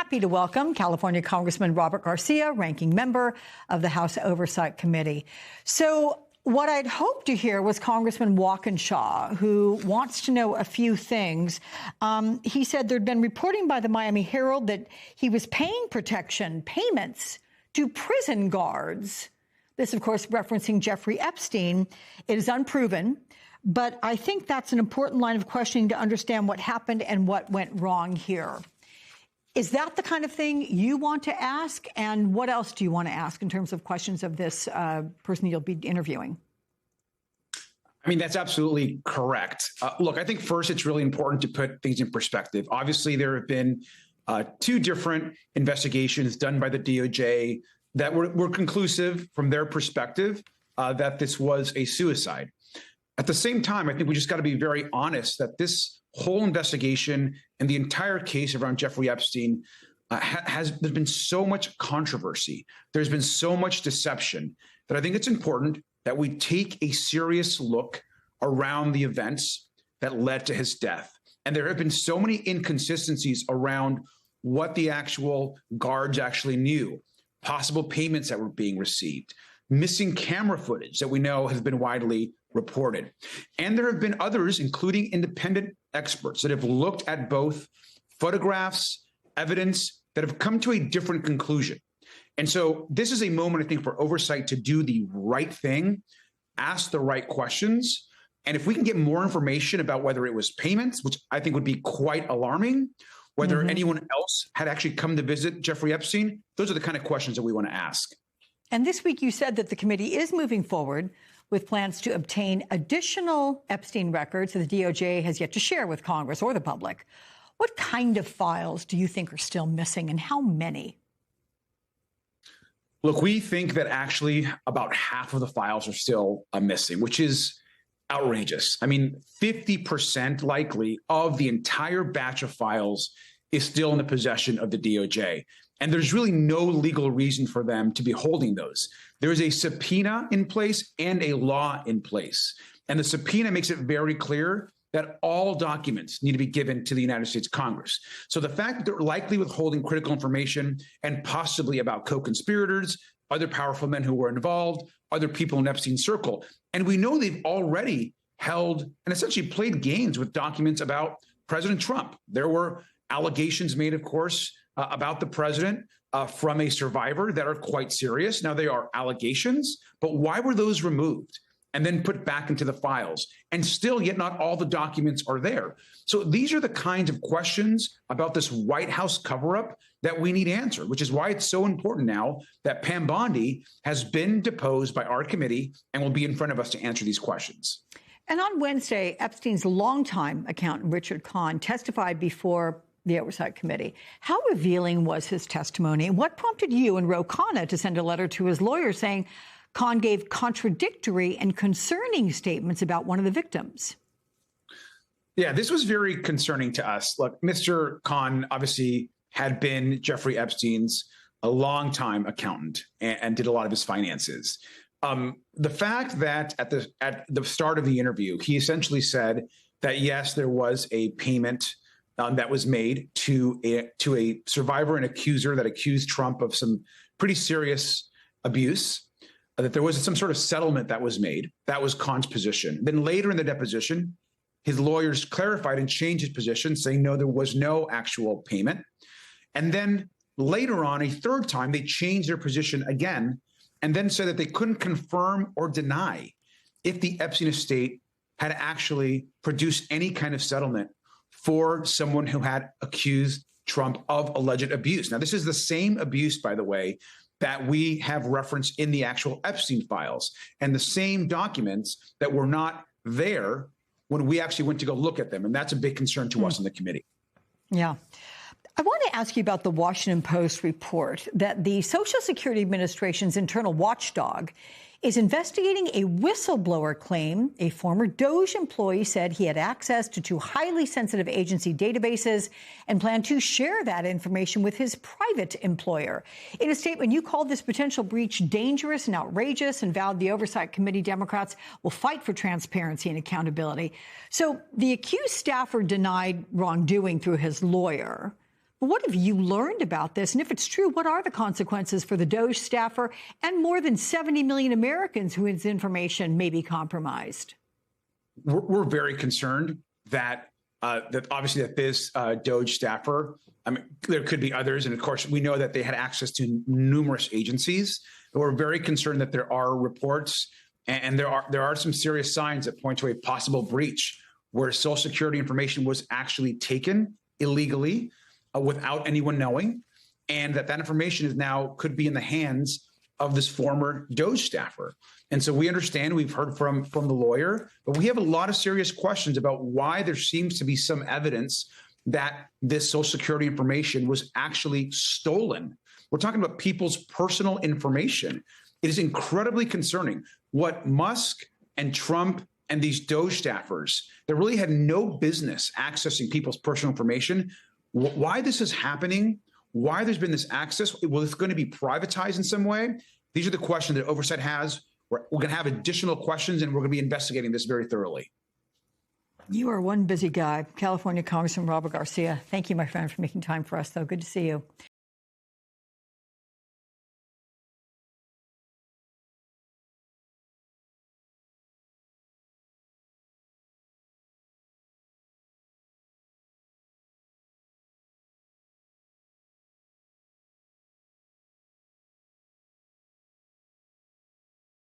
happy to welcome California Congressman Robert Garcia, ranking member of the House Oversight Committee. So what I'd hoped to hear was Congressman Walkinshaw, who wants to know a few things. He said there'd been reporting by the Miami Herald that he was paying protection payments to prison guards. This, of course, referencing Jeffrey Epstein. It is unproven, but I think that's an important line of questioning to understand what happened and what went wrong here. Is that the kind of thing you want to ask? And what else do you want to ask in terms of questions of this person you'll be interviewing? I mean, that's absolutely correct. Look, I think first it's really important to put things in perspective. Obviously, there have been two different investigations done by the DOJ that were conclusive from their perspective that this was a suicide. At the same time, I think we just got to be very honest that this whole investigation and the entire case around Jeffrey Epstein there's been so much controversy. There's been so much deception that I think it's important that we take a serious look around the events that led to his death. And there have been so many inconsistencies around what the actual guards actually knew, possible payments that were being received, missing camera footage that we know has been widely reported. And there have been others, including independent experts, that have looked at both photographs, evidence, that have come to a different conclusion. And so this is a moment, I think, for oversight to do the right thing, ask the right questions. And if we can get more information about whether it was payments, which I think would be quite alarming, whether anyone else had actually come to visit Jeffrey Epstein, those are the kind of questions that we want to ask. And this week you said that the committee is moving forward with plans to obtain additional Epstein records that the DOJ has yet to share with Congress or the public. What kind of files do you think are still missing, and how many? Look, we think that actually about half of the files are still missing, which is outrageous. I mean, 50% likely of the entire batch of files is still in the possession of the DOJ. And there's really no legal reason for them to be holding those. There is a subpoena in place and a law in place. And the subpoena makes it very clear that all documents need to be given to the United States Congress. So the fact that they're likely withholding critical information and possibly about co-conspirators, other powerful men who were involved, other people in Epstein's circle. And we know they've already held and essentially played games with documents about President Trump. There were allegations made, of course, about the president from a survivor that are quite serious. Now, they are allegations, but why were those removed and then put back into the files? And still, yet not all the documents are there. So these are the kinds of questions about this White House cover-up that we need answered, which is why it's so important now that Pam Bondi has been deposed by our committee and will be in front of us to answer these questions. And on Wednesday, Epstein's longtime accountant, Richard Kahn, testified before the Oversight Committee. How revealing was his testimony? And what prompted you and Ro Khanna to send a letter to his lawyer saying Kahn gave contradictory and concerning statements about one of the victims? Yeah, this was very concerning to us. Look, Mr. Kahn obviously had been Jeffrey Epstein's a longtime accountant and did a lot of his finances. The fact that at the start of the interview, he essentially said that, yes, there was a payment that was made to a survivor and accuser that accused Trump of some pretty serious abuse, that there was some sort of settlement that was made. That was Kahn's position. Then later in the deposition, his lawyers clarified and changed his position, saying, no, there was no actual payment. And then later on, a third time, they changed their position again and then said that they couldn't confirm or deny if the Epstein estate had actually produced any kind of settlement for someone who had accused Trump of alleged abuse. Now, this is the same abuse, by the way, that we have referenced in the actual Epstein files and the same documents that were not there when we actually went to go look at them. And that's a big concern to us in the committee. Yeah. I want to ask you about the Washington Post report that the Social Security Administration's internal watchdog is investigating a whistleblower claim. A former DOJ employee said he had access to two highly sensitive agency databases and planned to share that information with his private employer. In a statement, you called this potential breach dangerous and outrageous and vowed the Oversight Committee Democrats will fight for transparency and accountability. So the accused staffer denied wrongdoing through his lawyer. But what have you learned about this? And if it's true, what are the consequences for the DOJ staffer and more than 70 million Americans whose information may be compromised? We're very concerned that obviously that this DOJ staffer, I mean, there could be others. And of course, we know that they had access to numerous agencies. But we're very concerned that there are reports and there are some serious signs that point to a possible breach where Social Security information was actually taken illegally without anyone knowing, and that information is now could be in the hands of this former DOJ staffer. And so we understand, we've heard from the lawyer, but we have a lot of serious questions about why there seems to be some evidence that this Social Security information was actually stolen. We're talking about people's personal information. It is incredibly concerning. What Musk and Trump and these DOJ staffers that really had no business accessing people's personal information, why this is happening, why there's been this access, well, it's going to be privatized in some way. These are the questions that oversight has. We're going to have additional questions, and we're going to be investigating this very thoroughly. You are one busy guy. California Congressman Robert Garcia. Thank you, my friend, for making time for us, though. Good to see you.